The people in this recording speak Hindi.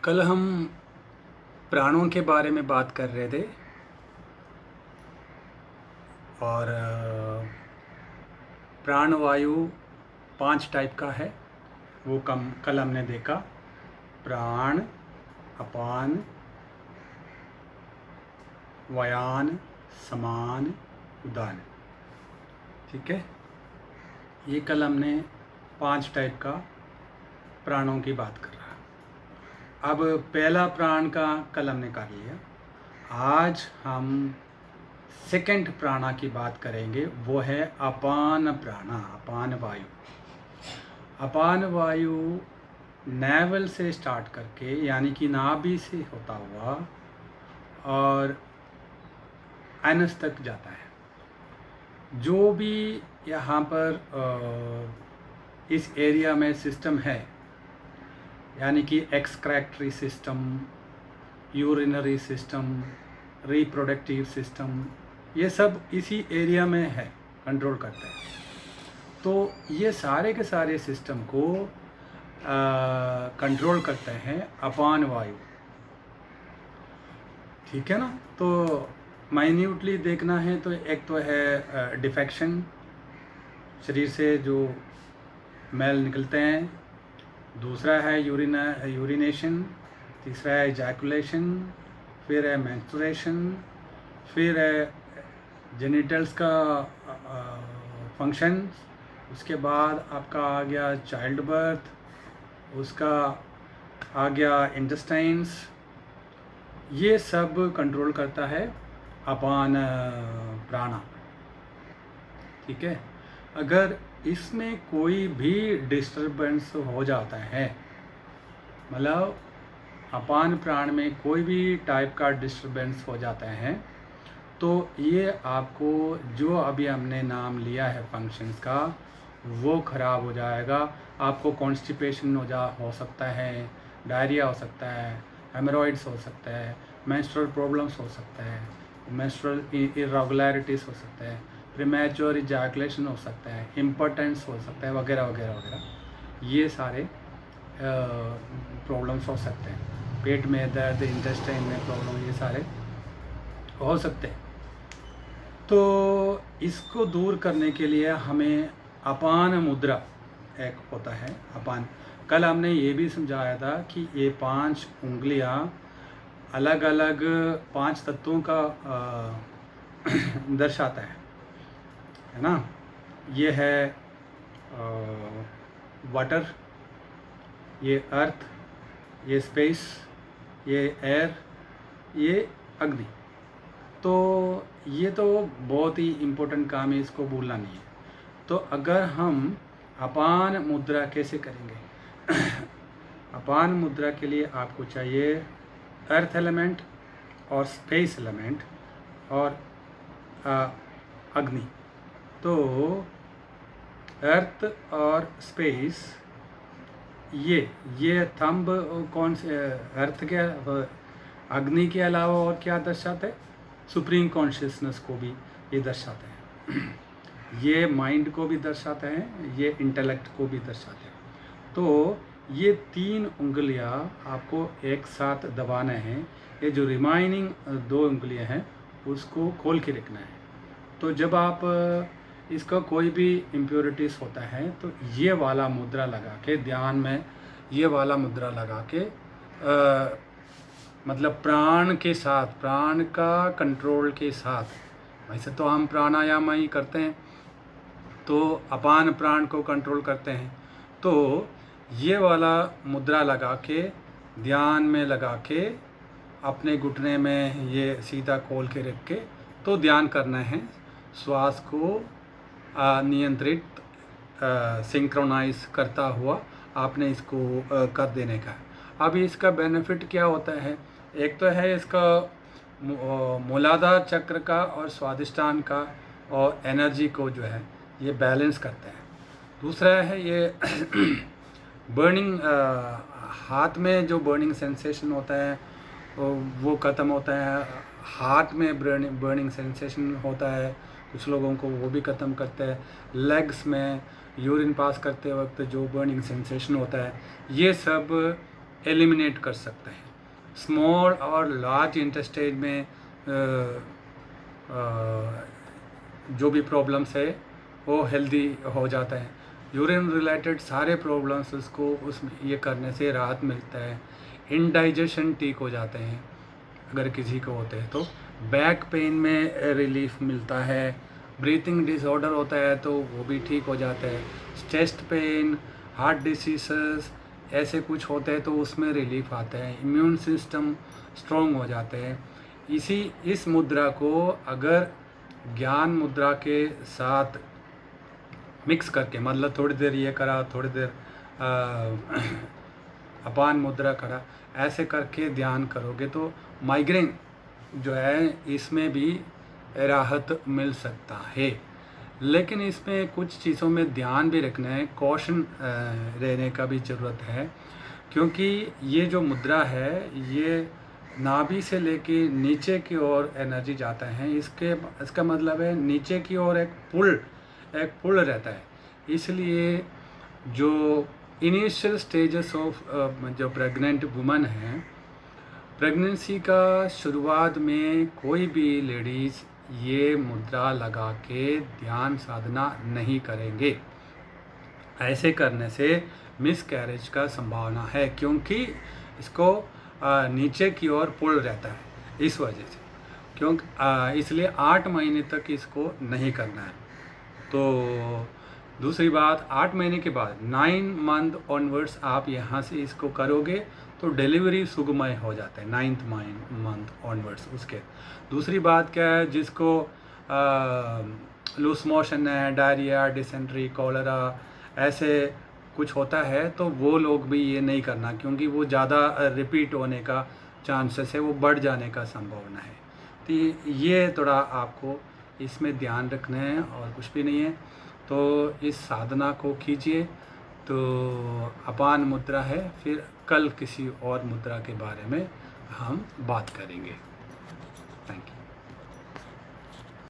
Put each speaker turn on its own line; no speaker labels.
कल हम प्राणों के बारे में बात कर रहे थे और प्राणवायु 5 टाइप का है। वो कल हमने देखा। प्राण, अपान, व्यान, समान, उदान। ठीक है, ये कल हमने 5 टाइप का प्राणों की बात कर रहा। अब पहला प्राण का कल हमने कर लिया। आज हम सेकंड प्राणा की बात करेंगे, वो है अपान प्राणा, अपान वायु। अपान वायु नेवल से स्टार्ट करके यानी कि नाभि से होता हुआ और एनस तक जाता है। जो भी यहाँ पर इस एरिया में सिस्टम है, यानी कि excretory system, urinary system, reproductive system, ये सब इसी एरिया में है, कंट्रोल करते हैं। तो ये सारे के सारे सिस्टम को कंट्रोल करते हैं अपान वायु। ठीक है ना। तो माइन्यूटली देखना है तो एक तो है डिफेक्शन, शरीर से जो मैल निकलते हैं। दूसरा है यूरिनेशन। तीसरा है इजैकुलेशन। फिर है मेंस्ट्रुएशन। फिर है जेनिटल्स का फंक्शन। उसके बाद आपका आ गया चाइल्ड बर्थ, उसका आ गया इंटेस्टाइन्स। ये सब कंट्रोल करता है अपान प्राणा। ठीक है। अगर इसमें कोई भी डिस्टरबेंस हो जाता है, मतलब अपान प्राण में कोई भी टाइप का डिस्टरबेंस हो जाता है, तो ये आपको जो अभी हमने नाम लिया है फंक्शंस का, वो ख़राब हो जाएगा। आपको कॉन्स्टिपेशन हो सकता है, डायरिया हो सकता है, हेमरॉइड्स हो सकता है, मेंस्ट्रुअल प्रॉब्लम्स हो सकता है, मेंस्ट्रुअल इरेगुलरिटीज़ हो सकता है, प्रीमैच्योर इजैकुलेशन हो सकता है, इम्पोर्टेंस हो सकता है, वगैरह वगैरह वगैरह। ये सारे प्रॉब्लम्स हो सकते हैं। पेट में दर्द, इंटेस्टाइन में प्रॉब्लम, ये सारे हो सकते हैं। तो इसको दूर करने के लिए हमें अपान मुद्रा एक होता है। अपान, कल हमने ये भी समझाया था कि ये 5 उंगलियां अलग अलग 5 तत्वों का दर्शाता है ना। ये है वाटर, ये अर्थ, ये स्पेस, ये एयर, ये अग्नि। तो ये तो बहुत ही इम्पोर्टेंट काम है, इसको भूलना नहीं है। तो अगर हम अपान मुद्रा कैसे करेंगे अपान मुद्रा के लिए आपको चाहिए अर्थ एलिमेंट और स्पेस एलिमेंट और अग्नि। तो अर्थ और स्पेस, ये थंब कौन से अर्थ के अग्नि के अलावा और क्या दर्शाते हैं? सुप्रीम कॉन्शियसनेस को भी ये दर्शाते हैं। ये माइंड को भी दर्शाते हैं, ये इंटेलेक्ट को भी दर्शाते हैं। तो ये 3 उंगलियां आपको एक साथ दबाना है। ये जो रिमाइनिंग 2 उंगलियां हैं उसको खोल के रखना है। तो जब आप इसका कोई भी इम्प्योरिटीज़ होता है तो ये वाला मुद्रा लगा के, ध्यान में ये वाला मुद्रा लगा के मतलब प्राण के साथ, प्राण का कंट्रोल के साथ, वैसे तो हम प्राणायाम ही करते हैं तो अपान प्राण को कंट्रोल करते हैं। तो ये वाला मुद्रा लगा के, ध्यान में लगा के, अपने घुटने में ये सीधा खोल के रख के तो ध्यान करना है। श्वास को नियंत्रित सिंक्रोनाइज करता हुआ आपने इसको कर देने का। अब इसका बेनिफिट क्या होता है? एक तो है इसका मूलाधार चक्र का और स्वादिष्टान का और एनर्जी को जो है ये बैलेंस करता है। दूसरा है ये बर्निंग, हाथ में जो बर्निंग सेंसेशन होता है वो ख़त्म होता है। हार्ट में बर्निंग सेंसेशन होता है कुछ लोगों को, वो भी ख़त्म करता है। लेग्स में यूरिन पास करते वक्त जो बर्निंग सेंसेशन होता है, ये सब एलिमिनेट कर सकते हैं। स्मॉल और लार्ज इंटेस्टाइन में जो भी प्रॉब्लम्स है वो हेल्दी हो जाता है। यूरिन रिलेटेड सारे प्रॉब्लम्स उसको उसमें ये करने से राहत मिलता है। इंडाइजेशन ठीक हो जाते हैं अगर किसी को होते हैं तो। बैक पेन में रिलीफ मिलता है। ब्रीथिंग डिसऑर्डर होता है तो वो भी ठीक हो जाता है। चेस्ट पेन, हार्ट डिसीज़ ऐसे कुछ होते हैं तो उसमें रिलीफ आता है। इम्यून सिस्टम स्ट्रॉन्ग हो जाते हैं। इस मुद्रा को अगर ज्ञान मुद्रा के साथ मिक्स करके, मतलब थोड़ी देर ये करा, थोड़ी देर अपान मुद्रा करा, ऐसे करके ध्यान करोगे तो माइग्रेन जो है इसमें भी राहत मिल सकता है। लेकिन इसमें कुछ चीज़ों में ध्यान भी रखना है, कॉशन रहने का भी ज़रूरत है, क्योंकि ये जो मुद्रा है ये नाभि से लेके नीचे की ओर एनर्जी जाता है। इसका मतलब है नीचे की ओर एक पुल रहता है। इसलिए जो इनिशियल स्टेजेस ऑफ जो प्रेग्नेंट वुमन है, प्रेगनेंसी का शुरुआत में कोई भी लेडीज़ ये मुद्रा लगा के ध्यान साधना नहीं करेंगे। ऐसे करने से मिस कैरेज का संभावना है, क्योंकि इसको नीचे की ओर पुल रहता है इस वजह से। इसलिए 8 महीने तक इसको नहीं करना है। तो दूसरी बात, 8 महीने के बाद 9 मंथ ऑनवर्ड्स आप यहाँ से इसको करोगे तो डिलीवरी सुगमय हो जाता है 9th मंथ ऑनवर्ड्स। उसके दूसरी बात क्या है, जिसको लूज मोशन है, डायरिया, डिसेंट्री, कॉलरा ऐसे कुछ होता है तो वो लोग भी ये नहीं करना, क्योंकि वो ज़्यादा रिपीट होने का चांसेस है, वो बढ़ जाने का संभावना है। तो ये थोड़ा आपको इसमें ध्यान रखना है और कुछ भी नहीं है। तो इस साधना को कीजिए। तो अपान मुद्रा है, फिर कल किसी और मुद्रा के बारे में हम बात करेंगे। Thank you.